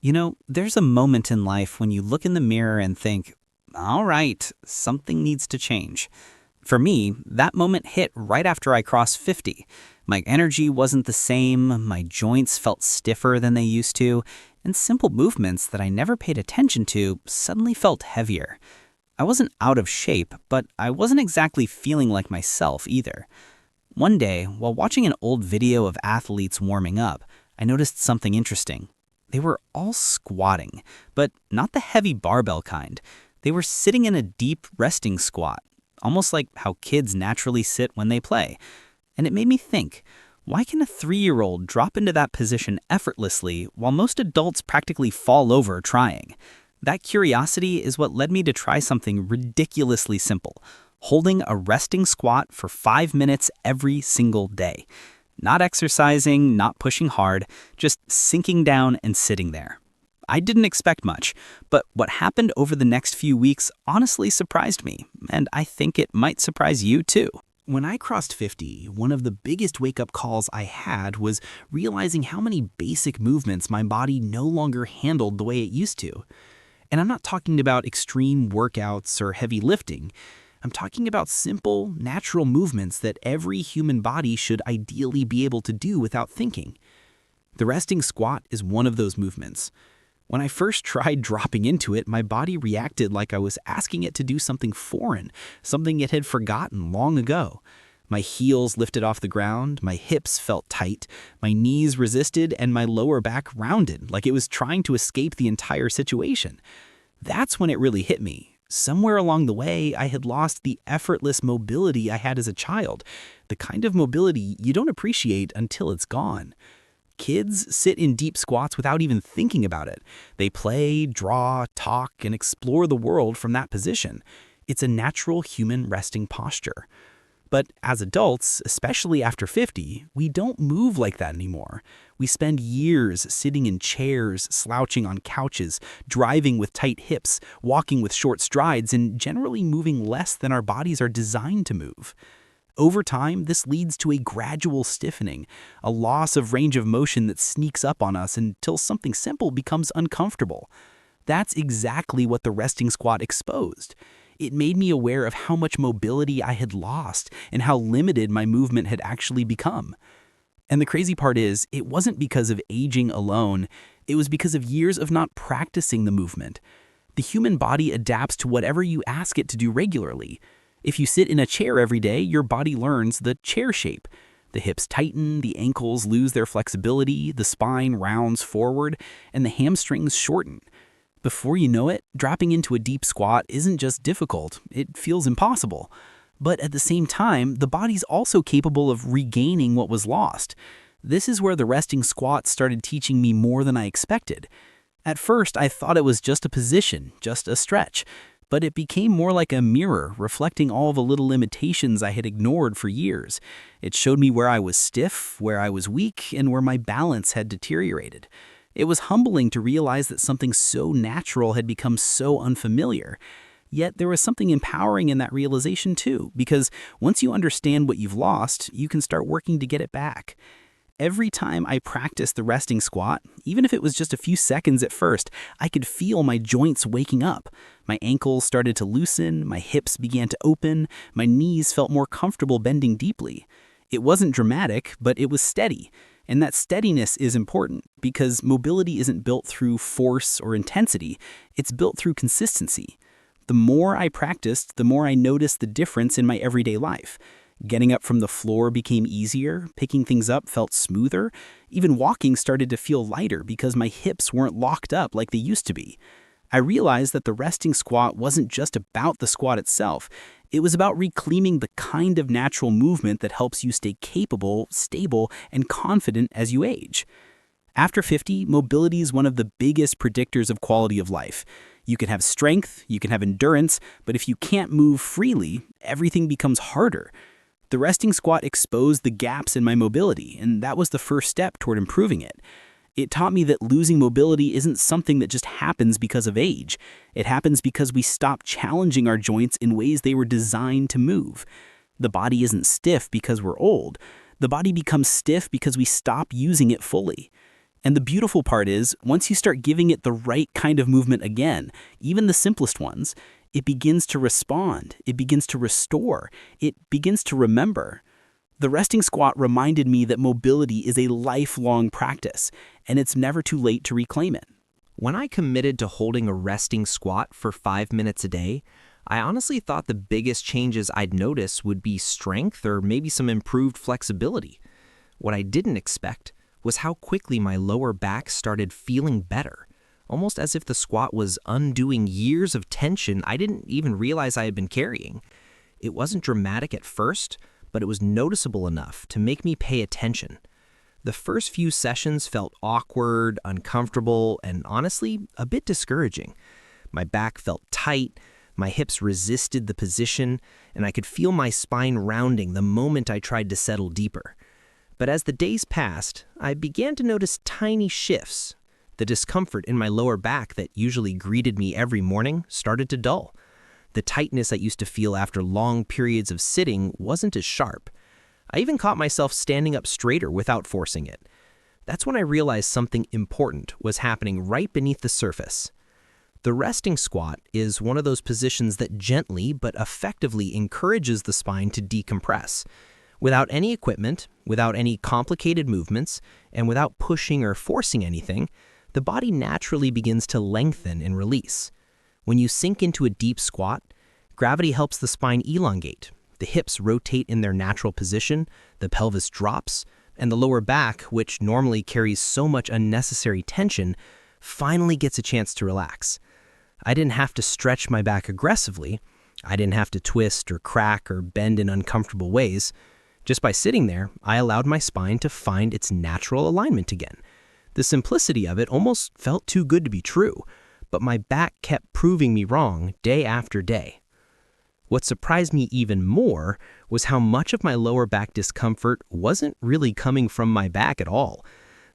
There's a moment in life when you look in the mirror and think, all right, something needs to change. For me, that moment hit right after I crossed 50. My energy wasn't the same, my joints felt stiffer than they used to, and simple movements that I never paid attention to suddenly felt heavier. I wasn't out of shape, but I wasn't exactly feeling like myself either. One day, while watching an old video of athletes warming up, I noticed something interesting. They were all squatting, but not the heavy barbell kind. They were sitting in a deep resting squat, almost like how kids naturally sit when they play. And it made me think, why can a 3-year-old drop into that position effortlessly while most adults practically fall over trying? That curiosity is what led me to try something ridiculously simple, holding a resting squat for 5 minutes every single day. Not exercising, not pushing hard, just sinking down and sitting there. I didn't expect much, but what happened over the next few weeks honestly surprised me, and I think it might surprise you too. When I crossed 50, one of the biggest wake-up calls I had was realizing how many basic movements my body no longer handled the way it used to. And I'm not talking about extreme workouts or heavy lifting. I'm talking about simple, natural movements that every human body should ideally be able to do without thinking. The resting squat is one of those movements. When I first tried dropping into it, my body reacted like I was asking it to do something foreign, something it had forgotten long ago. My heels lifted off the ground, my hips felt tight, my knees resisted, and my lower back rounded, like it was trying to escape the entire situation. That's when it really hit me. Somewhere along the way, I had lost the effortless mobility I had as a child, the kind of mobility you don't appreciate until it's gone. Kids sit in deep squats without even thinking about it. They play, draw, talk, and explore the world from that position. It's a natural human resting posture. But as adults, especially after 50, we don't move like that anymore. We spend years sitting in chairs, slouching on couches, driving with tight hips, walking with short strides, and generally moving less than our bodies are designed to move. Over time, this leads to a gradual stiffening, a loss of range of motion that sneaks up on us until something simple becomes uncomfortable. That's exactly what the resting squat exposed. It made me aware of how much mobility I had lost and how limited my movement had actually become. And the crazy part is, it wasn't because of aging alone, it was because of years of not practicing the movement. The human body adapts to whatever you ask it to do regularly. If you sit in a chair every day, your body learns the chair shape. The hips tighten, the ankles lose their flexibility, the spine rounds forward, and the hamstrings shorten. Before you know it, dropping into a deep squat isn't just difficult, it feels impossible. But at the same time, the body's also capable of regaining what was lost. This is where the resting squat started teaching me more than I expected. At first, I thought it was just a position, just a stretch. But it became more like a mirror, reflecting all the little limitations I had ignored for years. It showed me where I was stiff, where I was weak, and where my balance had deteriorated. It was humbling to realize that something so natural had become so unfamiliar. Yet there was something empowering in that realization too, because once you understand what you've lost, you can start working to get it back. Every time I practiced the resting squat, even if it was just a few seconds at first, I could feel my joints waking up. My ankles started to loosen, my hips began to open, my knees felt more comfortable bending deeply. It wasn't dramatic, but it was steady. And that steadiness is important because mobility isn't built through force or intensity, it's built through consistency. The more I practiced, the more I noticed the difference in my everyday life. Getting up from the floor became easier, picking things up felt smoother, even walking started to feel lighter because my hips weren't locked up like they used to be. I realized that the resting squat wasn't just about the squat itself, it was about reclaiming the kind of natural movement that helps you stay capable, stable, and confident as you age. After 50, mobility is one of the biggest predictors of quality of life. You can have strength, you can have endurance, but if you can't move freely, everything becomes harder. The resting squat exposed the gaps in my mobility, and that was the first step toward improving it. It taught me that losing mobility isn't something that just happens because of age. It happens because we stop challenging our joints in ways they were designed to move. The body isn't stiff because we're old. The body becomes stiff because we stop using it fully. And the beautiful part is, once you start giving it the right kind of movement again, even the simplest ones, it begins to respond, it begins to restore, it begins to remember. The resting squat reminded me that mobility is a lifelong practice, and it's never too late to reclaim it. When I committed to holding a resting squat for 5 minutes a day, I honestly thought the biggest changes I'd notice would be strength or maybe some improved flexibility. What I didn't expect was how quickly my lower back started feeling better, almost as if the squat was undoing years of tension I didn't even realize I had been carrying. It wasn't dramatic at first, but it was noticeable enough to make me pay attention. The first few sessions felt awkward, uncomfortable, and honestly, a bit discouraging. My back felt tight, my hips resisted the position, and I could feel my spine rounding the moment I tried to settle deeper. But as the days passed, I began to notice tiny shifts. The discomfort in my lower back that usually greeted me every morning started to dull. The tightness I used to feel after long periods of sitting wasn't as sharp. I even caught myself standing up straighter without forcing it. That's when I realized something important was happening right beneath the surface. The resting squat is one of those positions that gently but effectively encourages the spine to decompress. Without any equipment, without any complicated movements, and without pushing or forcing anything, the body naturally begins to lengthen and release. When you sink into a deep squat, gravity helps the spine elongate. The hips rotate in their natural position, the pelvis drops, and the lower back, which normally carries so much unnecessary tension, finally gets a chance to relax. I didn't have to stretch my back aggressively. I didn't have to twist or crack or bend in uncomfortable ways. Just by sitting there, I allowed my spine to find its natural alignment again. The simplicity of it almost felt too good to be true, but my back kept proving me wrong day after day. What surprised me even more was how much of my lower back discomfort wasn't really coming from my back at all.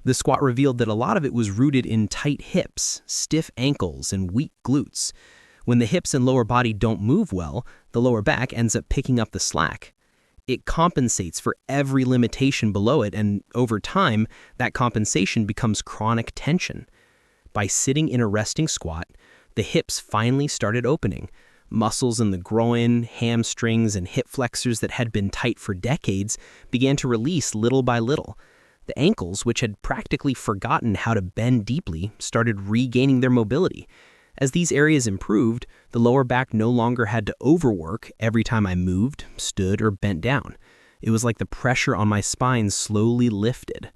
The squat revealed that a lot of it was rooted in tight hips, stiff ankles, and weak glutes. When the hips and lower body don't move well, the lower back ends up picking up the slack. It compensates for every limitation below it, and over time, that compensation becomes chronic tension. By sitting in a resting squat, the hips finally started opening. Muscles in the groin, hamstrings, and hip flexors that had been tight for decades began to release little by little. The ankles, which had practically forgotten how to bend deeply, started regaining their mobility. As these areas improved, the lower back no longer had to overwork every time I moved, stood, or bent down. It was like the pressure on my spine slowly lifted.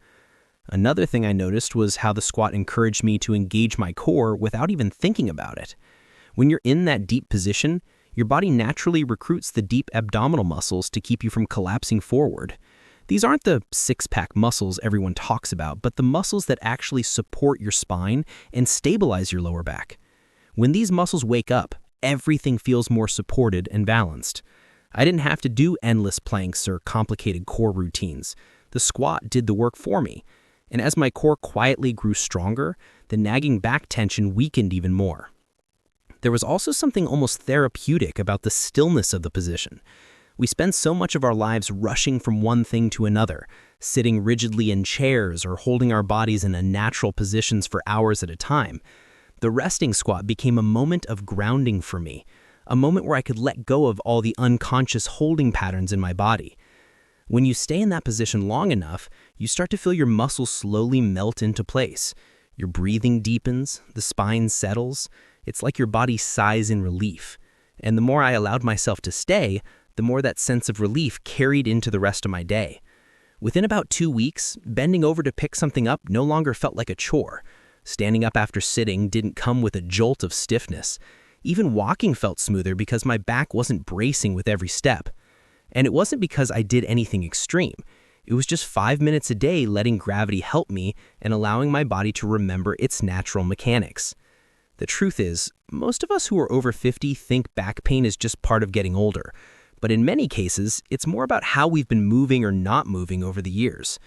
Another thing I noticed was how the squat encouraged me to engage my core without even thinking about it. When you're in that deep position, your body naturally recruits the deep abdominal muscles to keep you from collapsing forward. These aren't the six-pack muscles everyone talks about, but the muscles that actually support your spine and stabilize your lower back. When these muscles wake up, everything feels more supported and balanced. I didn't have to do endless planks or complicated core routines. The squat did the work for me. And as my core quietly grew stronger, the nagging back tension weakened even more. There was also something almost therapeutic about the stillness of the position. We spend so much of our lives rushing from one thing to another, sitting rigidly in chairs or holding our bodies in unnatural positions for hours at a time. The resting squat became a moment of grounding for me, a moment where I could let go of all the unconscious holding patterns in my body. When you stay in that position long enough, you start to feel your muscles slowly melt into place. Your breathing deepens, the spine settles. It's like your body sighs in relief. And the more I allowed myself to stay, the more that sense of relief carried into the rest of my day. Within about 2 weeks, bending over to pick something up no longer felt like a chore. Standing up after sitting didn't come with a jolt of stiffness. Even walking felt smoother because my back wasn't bracing with every step. And it wasn't because I did anything extreme. It was just 5 minutes a day letting gravity help me and allowing my body to remember its natural mechanics. The truth is, most of us who are over 50 think back pain is just part of getting older. But in many cases, it's more about how we've been moving or not moving over the years.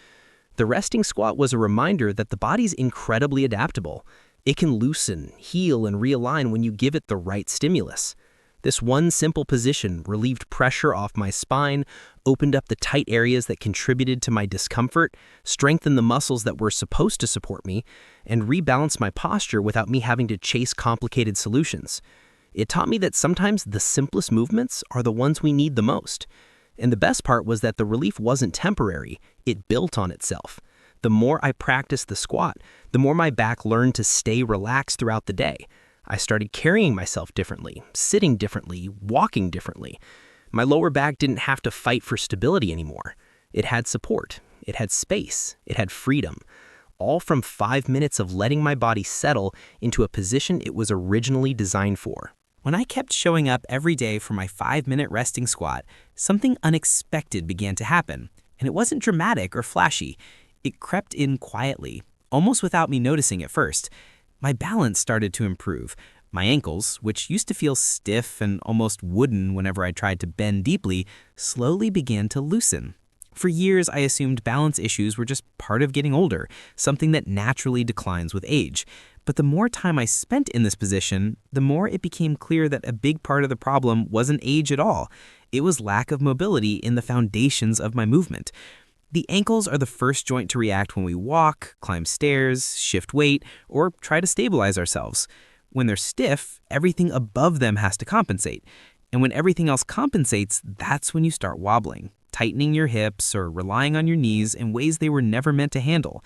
The resting squat was a reminder that the body's incredibly adaptable. It can loosen, heal, and realign when you give it the right stimulus. This one simple position relieved pressure off my spine, opened up the tight areas that contributed to my discomfort, strengthened the muscles that were supposed to support me, and rebalanced my posture without me having to chase complicated solutions. It taught me that sometimes the simplest movements are the ones we need the most. And the best part was that the relief wasn't temporary, it built on itself. The more I practiced the squat, the more my back learned to stay relaxed throughout the day. I started carrying myself differently, sitting differently, walking differently. My lower back didn't have to fight for stability anymore. It had support, it had space, it had freedom. All from 5 minutes of letting my body settle into a position it was originally designed for. When I kept showing up every day for my 5-minute resting squat, something unexpected began to happen. And it wasn't dramatic or flashy. It crept in quietly, almost without me noticing at first. My balance started to improve. My ankles, which used to feel stiff and almost wooden whenever I tried to bend deeply, slowly began to loosen. For years, I assumed balance issues were just part of getting older, something that naturally declines with age. But the more time I spent in this position, the more it became clear that a big part of the problem wasn't age at all. It was lack of mobility in the foundations of my movement. The ankles are the first joint to react when we walk, climb stairs, shift weight, or try to stabilize ourselves. When they're stiff, everything above them has to compensate. And when everything else compensates, that's when you start wobbling, tightening your hips or relying on your knees in ways they were never meant to handle.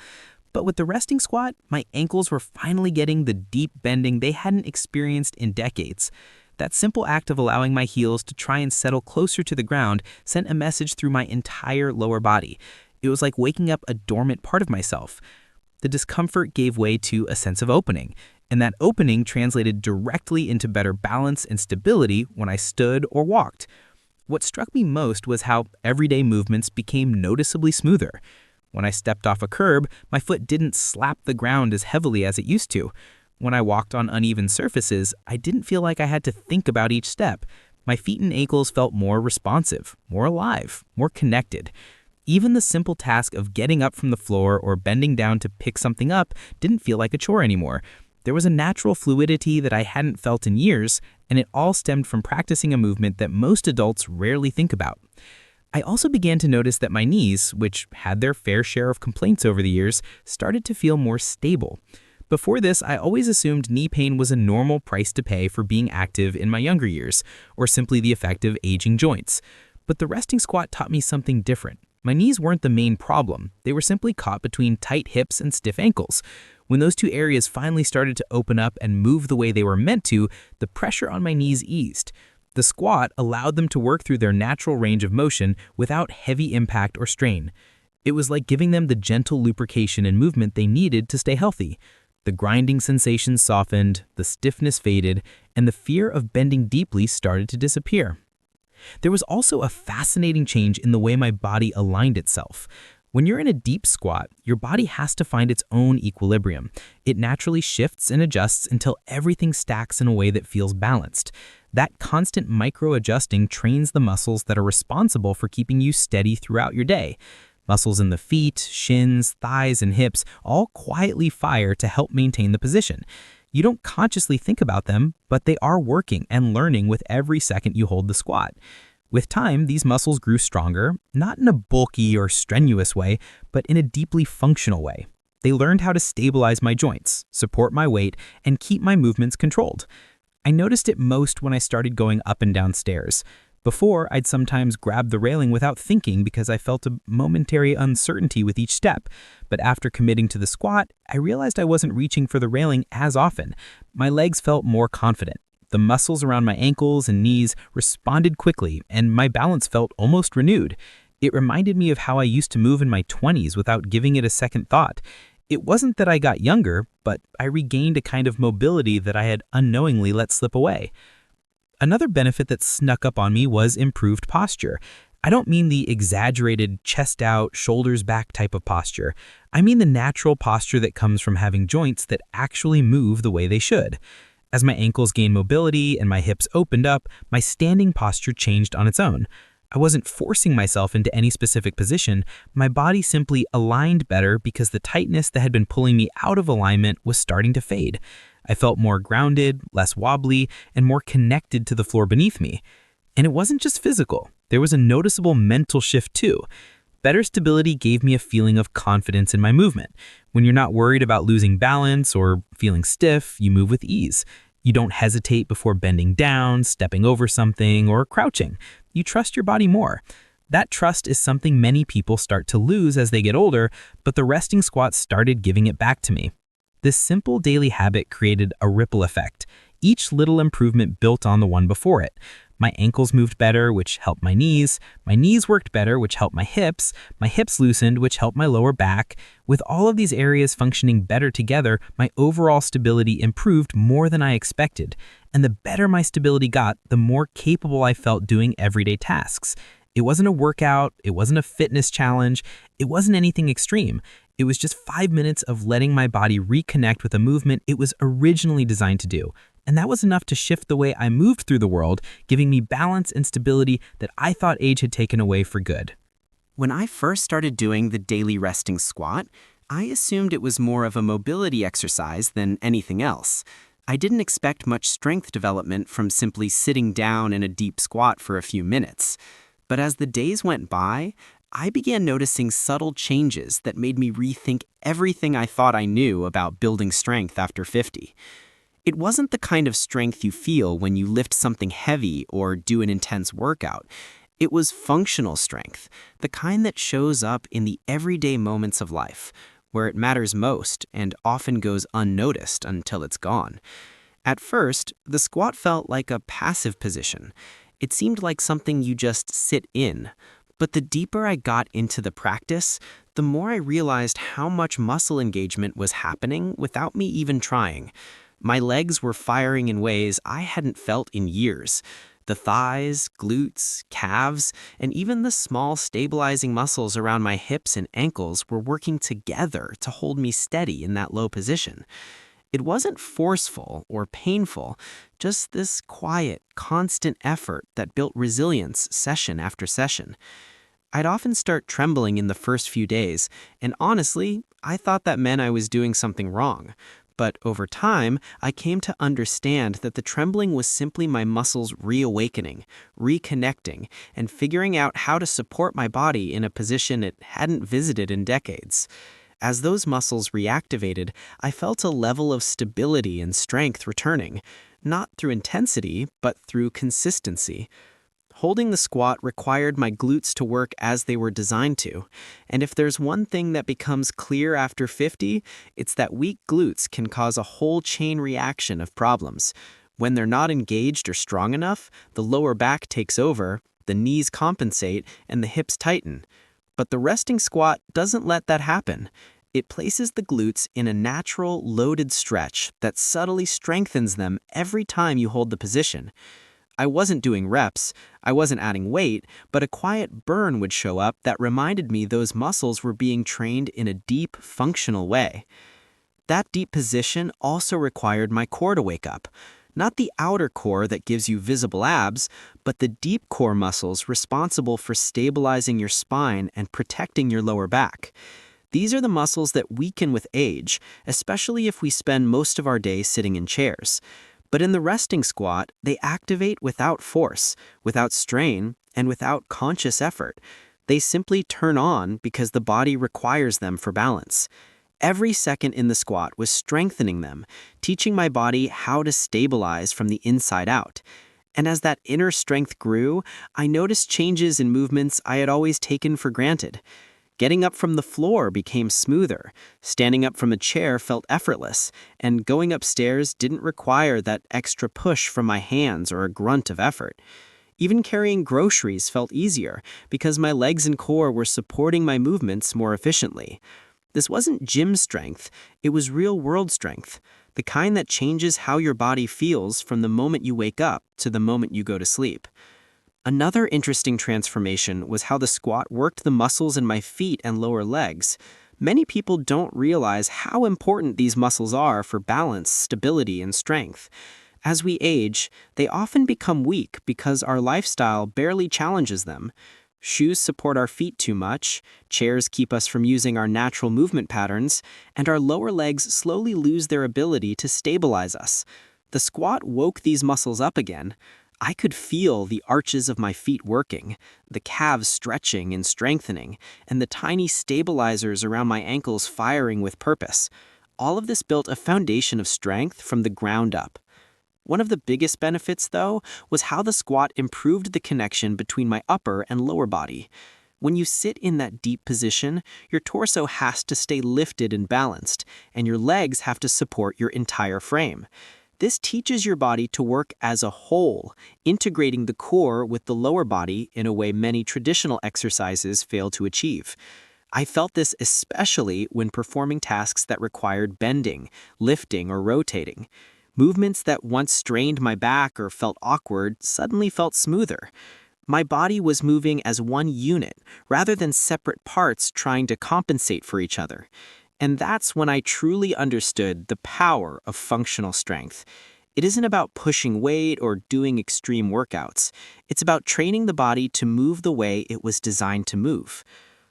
But with the resting squat, my ankles were finally getting the deep bending they hadn't experienced in decades. That simple act of allowing my heels to try and settle closer to the ground sent a message through my entire lower body. It was like waking up a dormant part of myself. The discomfort gave way to a sense of opening, and that opening translated directly into better balance and stability when I stood or walked. What struck me most was how everyday movements became noticeably smoother. When I stepped off a curb, my foot didn't slap the ground as heavily as it used to. When I walked on uneven surfaces, I didn't feel like I had to think about each step. My feet and ankles felt more responsive, more alive, more connected. Even the simple task of getting up from the floor or bending down to pick something up didn't feel like a chore anymore. There was a natural fluidity that I hadn't felt in years, and it all stemmed from practicing a movement that most adults rarely think about. I also began to notice that my knees, which had their fair share of complaints over the years, started to feel more stable. Before this, I always assumed knee pain was a normal price to pay for being active in my younger years, or simply the effect of aging joints. But the resting squat taught me something different. My knees weren't the main problem. They were simply caught between tight hips and stiff ankles. When those two areas finally started to open up and move the way they were meant to, the pressure on my knees eased. The squat allowed them to work through their natural range of motion without heavy impact or strain. It was like giving them the gentle lubrication and movement they needed to stay healthy. The grinding sensation softened, the stiffness faded, and the fear of bending deeply started to disappear. There was also a fascinating change in the way my body aligned itself. When you're in a deep squat, your body has to find its own equilibrium. It naturally shifts and adjusts until everything stacks in a way that feels balanced. That constant micro-adjusting trains the muscles that are responsible for keeping you steady throughout your day. Muscles in the feet, shins, thighs, and hips all quietly fire to help maintain the position. You don't consciously think about them, but they are working and learning with every second you hold the squat. With time, these muscles grew stronger, not in a bulky or strenuous way, but in a deeply functional way. They learned how to stabilize my joints, support my weight, and keep my movements controlled. I noticed it most when I started going up and down stairs. Before, I'd sometimes grab the railing without thinking because I felt a momentary uncertainty with each step. But after committing to the squat, I realized I wasn't reaching for the railing as often. My legs felt more confident. The muscles around my ankles and knees responded quickly, and my balance felt almost renewed. It reminded me of how I used to move in my 20s without giving it a second thought. It wasn't that I got younger, but I regained a kind of mobility that I had unknowingly let slip away. Another benefit that snuck up on me was improved posture. I don't mean the exaggerated chest out, shoulders back type of posture. I mean the natural posture that comes from having joints that actually move the way they should. As my ankles gained mobility and my hips opened up, my standing posture changed on its own. I wasn't forcing myself into any specific position. My body simply aligned better because the tightness that had been pulling me out of alignment was starting to fade. I felt more grounded, less wobbly, and more connected to the floor beneath me. And it wasn't just physical. There was a noticeable mental shift too. Better stability gave me a feeling of confidence in my movement. When you're not worried about losing balance or feeling stiff, you move with ease. You don't hesitate before bending down, stepping over something, or crouching. You trust your body more. That trust is something many people start to lose as they get older, but the resting squat started giving it back to me. This simple daily habit created a ripple effect. Each little improvement built on the one before it. My ankles moved better, which helped my knees worked better, which helped my hips loosened, which helped my lower back. With all of these areas functioning better together, my overall stability improved more than I expected. And the better my stability got, the more capable I felt doing everyday tasks. It wasn't a workout, it wasn't a fitness challenge, it wasn't anything extreme. It was just 5 minutes of letting my body reconnect with a movement it was originally designed to do. And that was enough to shift the way I moved through the world, giving me balance and stability that I thought age had taken away for good. When I first started doing the daily resting squat, I assumed it was more of a mobility exercise than anything else. I didn't expect much strength development from simply sitting down in a deep squat for a few minutes. But as the days went by, I began noticing subtle changes that made me rethink everything I thought I knew about building strength after 50. It wasn't the kind of strength you feel when you lift something heavy or do an intense workout. It was functional strength, the kind that shows up in the everyday moments of life, where it matters most and often goes unnoticed until it's gone. At first, the squat felt like a passive position. It seemed like something you just sit in. But the deeper I got into the practice, the more I realized how much muscle engagement was happening without me even trying. My legs were firing in ways I hadn't felt in years. The thighs, glutes, calves, and even the small stabilizing muscles around my hips and ankles were working together to hold me steady in that low position. It wasn't forceful or painful, just this quiet, constant effort that built resilience session after session. I'd often start trembling in the first few days, and honestly, I thought that meant I was doing something wrong. But over time, I came to understand that the trembling was simply my muscles reawakening, reconnecting, and figuring out how to support my body in a position it hadn't visited in decades. As those muscles reactivated, I felt a level of stability and strength returning, not through intensity, but through consistency. Holding the squat required my glutes to work as they were designed to, and if there's one thing that becomes clear after 50, it's that weak glutes can cause a whole chain reaction of problems. When they're not engaged or strong enough, the lower back takes over, the knees compensate, and the hips tighten. But the resting squat doesn't let that happen. It places the glutes in a natural, loaded stretch that subtly strengthens them every time you hold the position. I wasn't doing reps, I wasn't adding weight, but a quiet burn would show up that reminded me those muscles were being trained in a deep, functional way. That deep position also required my core to wake up. Not the outer core that gives you visible abs, but the deep core muscles responsible for stabilizing your spine and protecting your lower back. These are the muscles that weaken with age, especially if we spend most of our day sitting in chairs. But in the resting squat, they activate without force, without strain, and without conscious effort. They simply turn on because the body requires them for balance. Every second in the squat was strengthening them, teaching my body how to stabilize from the inside out. And as that inner strength grew, I noticed changes in movements I had always taken for granted. Getting up from the floor became smoother, standing up from a chair felt effortless, and going upstairs didn't require that extra push from my hands or a grunt of effort. Even carrying groceries felt easier because my legs and core were supporting my movements more efficiently. This wasn't gym strength, it was real-world strength, the kind that changes how your body feels from the moment you wake up to the moment you go to sleep. Another interesting transformation was how the squat worked the muscles in my feet and lower legs. Many people don't realize how important these muscles are for balance, stability, and strength. As we age, they often become weak because our lifestyle barely challenges them. Shoes support our feet too much, chairs keep us from using our natural movement patterns, and our lower legs slowly lose their ability to stabilize us. The squat woke these muscles up again. I could feel the arches of my feet working, the calves stretching and strengthening, and the tiny stabilizers around my ankles firing with purpose. All of this built a foundation of strength from the ground up. One of the biggest benefits, though, was how the squat improved the connection between my upper and lower body. When you sit in that deep position, your torso has to stay lifted and balanced, and your legs have to support your entire frame. This teaches your body to work as a whole, integrating the core with the lower body in a way many traditional exercises fail to achieve. I felt this especially when performing tasks that required bending, lifting, or rotating. Movements that once strained my back or felt awkward suddenly felt smoother. My body was moving as one unit, rather than separate parts trying to compensate for each other. And that's when I truly understood the power of functional strength. It isn't about pushing weight or doing extreme workouts. It's about training the body to move the way it was designed to move.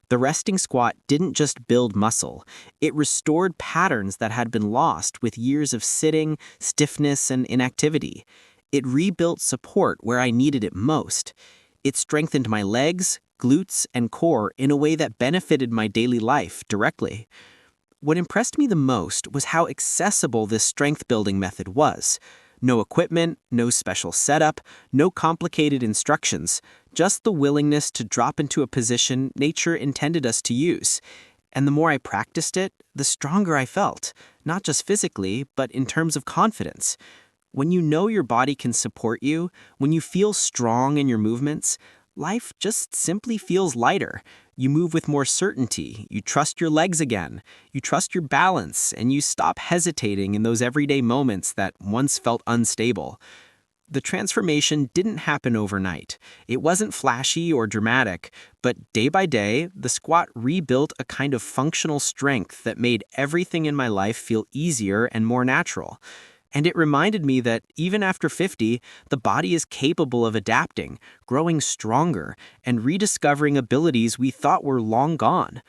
The resting squat didn't just build muscle, it restored patterns that had been lost with years of sitting, stiffness, and inactivity. It rebuilt support where I needed it most. It strengthened my legs, glutes, and core in a way that benefited my daily life directly. What impressed me the most was how accessible this strength-building method was. No equipment, no special setup, no complicated instructions, just the willingness to drop into a position nature intended us to use. And the more I practiced it, the stronger I felt, not just physically, but in terms of confidence. When you know your body can support you, when you feel strong in your movements, life just simply feels lighter. You move with more certainty, you trust your legs again, you trust your balance, and you stop hesitating in those everyday moments that once felt unstable. The transformation didn't happen overnight. It wasn't flashy or dramatic, but day by day, the squat rebuilt a kind of functional strength that made everything in my life feel easier and more natural. And it reminded me that even after 50, the body is capable of adapting, growing stronger, and rediscovering abilities we thought were long gone.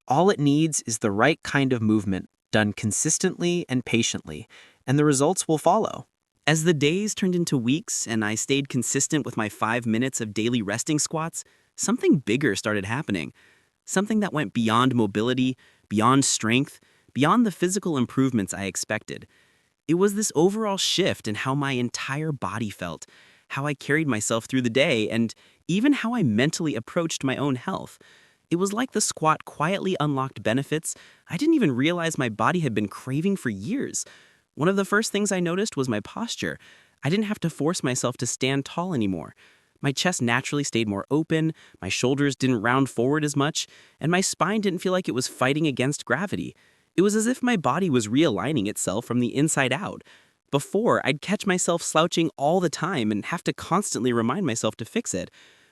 All it needs is the right kind of movement, done consistently and patiently, and the results will follow. As the days turned into weeks and I stayed consistent with my 5 minutes of daily resting squats, something bigger started happening. Something that went beyond mobility, beyond strength, beyond the physical improvements I expected. It was this overall shift in how my entire body felt, how I carried myself through the day, and even how I mentally approached my own health. It was like the squat quietly unlocked benefits I didn't even realize my body had been craving for years. One of the first things I noticed was my posture. I didn't have to force myself to stand tall anymore. My chest naturally stayed more open, my shoulders didn't round forward as much, and my spine didn't feel like it was fighting against gravity. It was as if my body was realigning itself from the inside out. Before, I'd catch myself slouching all the time and have to constantly remind myself to fix it.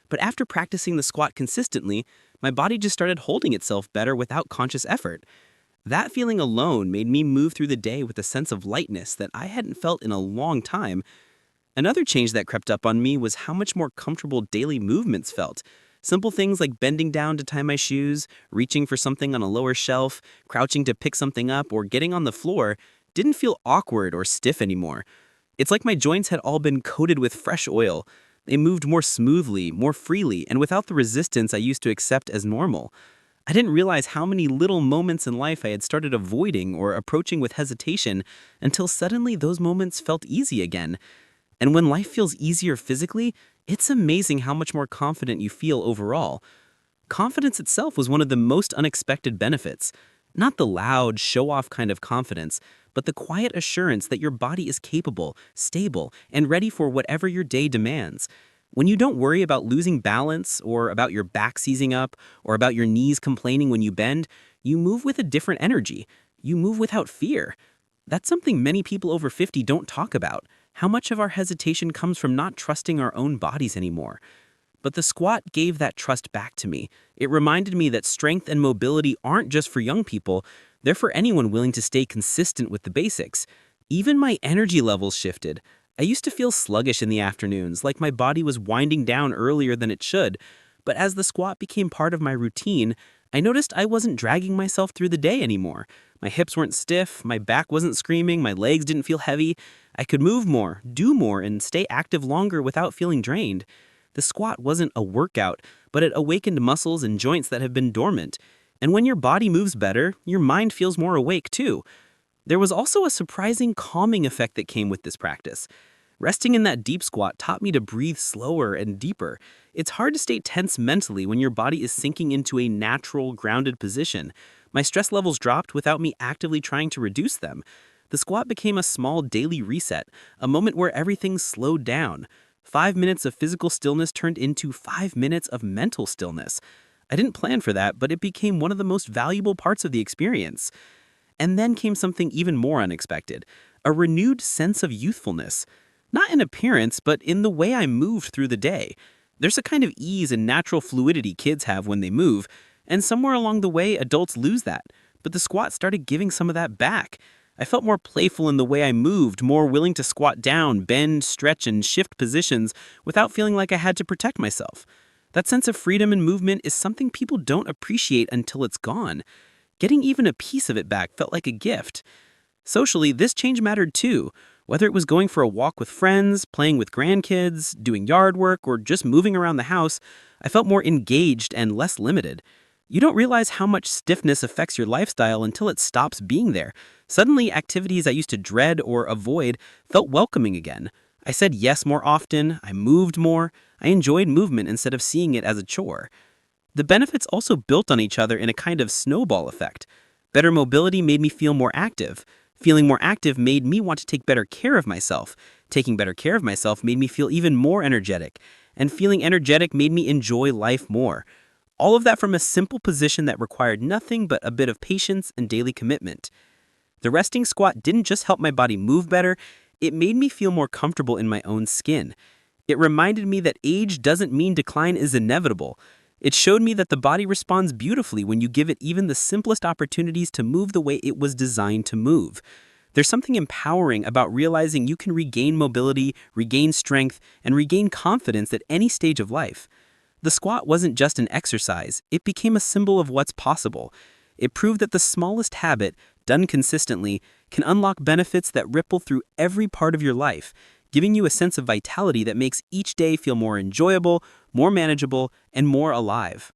But after practicing the squat consistently, my body just started holding itself better without conscious effort. That feeling alone made me move through the day with a sense of lightness that I hadn't felt in a long time. Another change that crept up on me was how much more comfortable daily movements felt. Simple things like bending down to tie my shoes, reaching for something on a lower shelf, crouching to pick something up, or getting on the floor didn't feel awkward or stiff anymore. It's like my joints had all been coated with fresh oil. They moved more smoothly, more freely, and without the resistance I used to accept as normal. I didn't realize how many little moments in life I had started avoiding or approaching with hesitation until suddenly those moments felt easy again. And when life feels easier physically, it's amazing how much more confident you feel overall. Confidence itself was one of the most unexpected benefits. Not the loud, show-off kind of confidence, but the quiet assurance that your body is capable, stable, and ready for whatever your day demands. When you don't worry about losing balance, or about your back seizing up, or about your knees complaining when you bend, you move with a different energy. You move without fear. That's something many people over 50 don't talk about. How much of our hesitation comes from not trusting our own bodies anymore? But the squat gave that trust back to me. It reminded me that strength and mobility aren't just for young people, they're for anyone willing to stay consistent with the basics. Even my energy levels shifted. I used to feel sluggish in the afternoons, like my body was winding down earlier than it should. But as the squat became part of my routine, I noticed I wasn't dragging myself through the day anymore. My hips weren't stiff, my back wasn't screaming, my legs didn't feel heavy. I could move more, do more, and stay active longer without feeling drained. The squat wasn't a workout, but it awakened muscles and joints that have been dormant. And when your body moves better, your mind feels more awake too. There was also a surprising calming effect that came with this practice. Resting in that deep squat taught me to breathe slower and deeper. It's hard to stay tense mentally when your body is sinking into a natural, grounded position. My stress levels dropped without me actively trying to reduce them. The squat became a small daily reset, a moment where everything slowed down. 5 minutes of physical stillness turned into 5 minutes of mental stillness. I didn't plan for that, but it became one of the most valuable parts of the experience. And then came something even more unexpected, a renewed sense of youthfulness. Not in appearance, but in the way I moved through the day. There's a kind of ease and natural fluidity kids have when they move, and somewhere along the way, adults lose that. But the squat started giving some of that back. I felt more playful in the way I moved, more willing to squat down, bend, stretch, and shift positions without feeling like I had to protect myself. That sense of freedom and movement is something people don't appreciate until it's gone. Getting even a piece of it back felt like a gift. Socially, this change mattered too. Whether it was going for a walk with friends, playing with grandkids, doing yard work, or just moving around the house, I felt more engaged and less limited. You don't realize how much stiffness affects your lifestyle until it stops being there. Suddenly, activities I used to dread or avoid felt welcoming again. I said yes more often, I moved more, I enjoyed movement instead of seeing it as a chore. The benefits also built on each other in a kind of snowball effect. Better mobility made me feel more active. Feeling more active made me want to take better care of myself. Taking better care of myself made me feel even more energetic. And feeling energetic made me enjoy life more. All of that from a simple position that required nothing but a bit of patience and daily commitment. The resting squat didn't just help my body move better, it made me feel more comfortable in my own skin. It reminded me that age doesn't mean decline is inevitable. It showed me that the body responds beautifully when you give it even the simplest opportunities to move the way it was designed to move. There's something empowering about realizing you can regain mobility, regain strength, and regain confidence at any stage of life. The squat wasn't just an exercise, it became a symbol of what's possible. It proved that the smallest habit, done consistently, can unlock benefits that ripple through every part of your life, giving you a sense of vitality that makes each day feel more enjoyable, more manageable, and more alive.